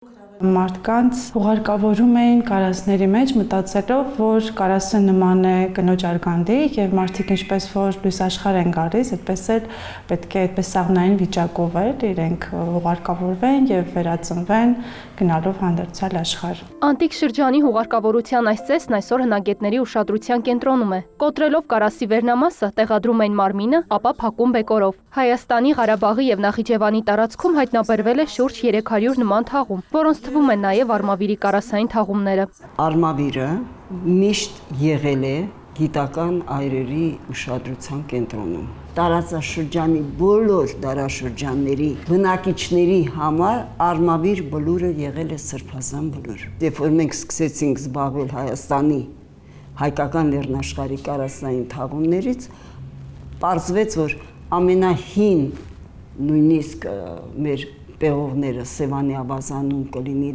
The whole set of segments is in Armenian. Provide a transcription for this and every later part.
Մարդկանց ուղարկավորում էին կարասների մեջ մտածելով, որ կարասը նման է կնոջ արգանդի եւ մարդիկ ինչպես որ լույսաշխար են գալիս, այդպես էլ պետք է այդպես սաղմնային վիճակով էլ իրենք ուղարկավորվեն եւ վերածնվեն գնալով հանդերձյալ աշխարհ։ Անտիկ շրջանի հուղարկավորության այս ծեսն այսօր հնագետների ուշադրության կենտրոնում է։ Կոտրելով կարասի վերնամասը տեղադրում են մարմինը, ապա փակում բեկորով։ Հայաստանի, Ղարաբաղի եւ Նախիջևանի տարածքում հայտնաբերվել է շուրջ 300 նման թաղում, որոնց թվում են նաև արմավիրի կարասային թաղումները։ Արմավիրը միշտ եղել է գիտական այրերի ուշադրության կենտրոնում։ Տարածաշրջանի բոլոր դարաշրջանների բնակիչների համար արմավիր բլուրը եղել է սրբազան բլուր։ Երբ որ մենք սկսեցինք զբաղվել Հայաստանի հայկական լեռնաշխարհի կարասային թաղումներից, պարզվեց, որ ամենահին նույնիսկ մեր պեղողները Սևանի ավազանում կլինի,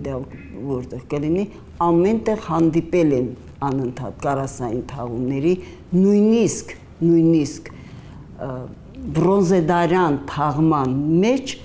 որտեղ կլինի, ամենտեղ հանդիպել են անընդհատ կարասային թաղումների, նույնիսկ բրոնզեդարյան թաղման մեջ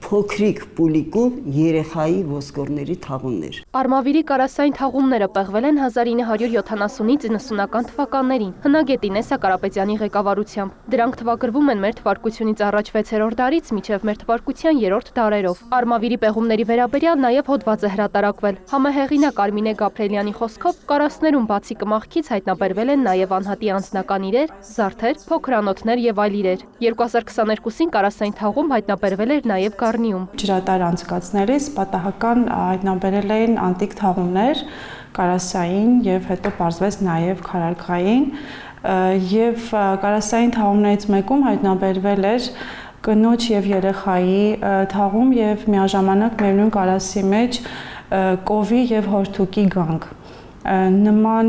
փոքրիկ պուլիկում երեխայի ոսկորների թաղումներ։ Արմավիրի կարասային թաղումները պեղվել են 1970-ից 90-ական թվականներին, հնագետ Ինեսա Կարապետյանի ղեկավարությամբ։ Դրանք թվագրվում են մեր թվարկությունից առաջ 6-րդ դարից մինչև մեր թվարկության 3-րդ դարերով։ Արմավիրի պեղումների վերաբերյալ նաև հոդված է հրատարակվել։ Համահեղինակ Արմինե Գաբրելյանի խոսքով կարասներում բացի կմախքից հայտնաբերվել են նաև անհատի անձնական իրեր, զարդեր, փոքրանոթներ եւ այլ իրեր։ 2022-ին կարասային թաղում հայտնաբերվել էր նաև Ջրատար անցկացնելիս պատահական հայտնաբերել էին անտիկ թաղումներ, կարասային եւ հետո պարզվեց նաեւ քարարկային եւ կարասային թաղումներից մեկում հայտնաբերվել էր կնոջ եւ երեխայի թաղում եւ միաժամանակ միևնույն կարասի մեջ կովի եւ հորթուկի գանք։ Նման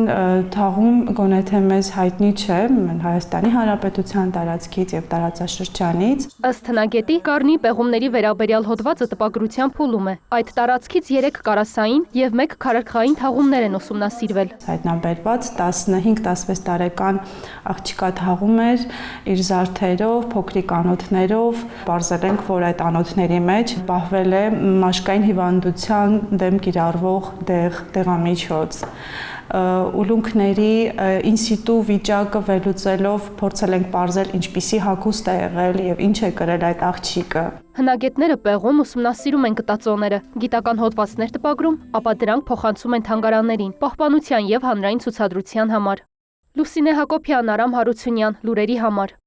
թաղում գոնե թե մեզ հայտնի չէ Հայաստանի Հանրապետության տարածքից եւ տարածաշրջանից։ Ըստ հնագետի, Կարնի պեղումների վերաբերյալ հոդվածը տպագրության փուլում է։ Այդ տարածքից 3 կարասային եւ 1 քարարկային թաղումներ են ուսումնասիրվել։ Հայտնաբերված 15-16 տարեկան աղջկա թաղում էր իր զարդերով, փոքրիկ անոթներով, պարզել ենք, որ այդ անոթների մեջ պահվել է մաշկային հիվանդության դեմ կիրառվող դեղամիջոց։ Ուլունքների ինսիտու վիճակը վերլուծելով փորձել ենք պարզել ինչպիսի հագուստ է եղել եւ ինչ է կրել այդ աղջիկը։ Հնագետները պեղում ուսումնասիրում են գտածոները, գիտական հոդվածներ տպագրում, ապա դրանք փոխանցում են թանգարաններին, պահպանության եւ հանրային ցուցադրության համար։ Լուսինե Հակոբյան, Արամ Հարությունյան, լուրերի համար։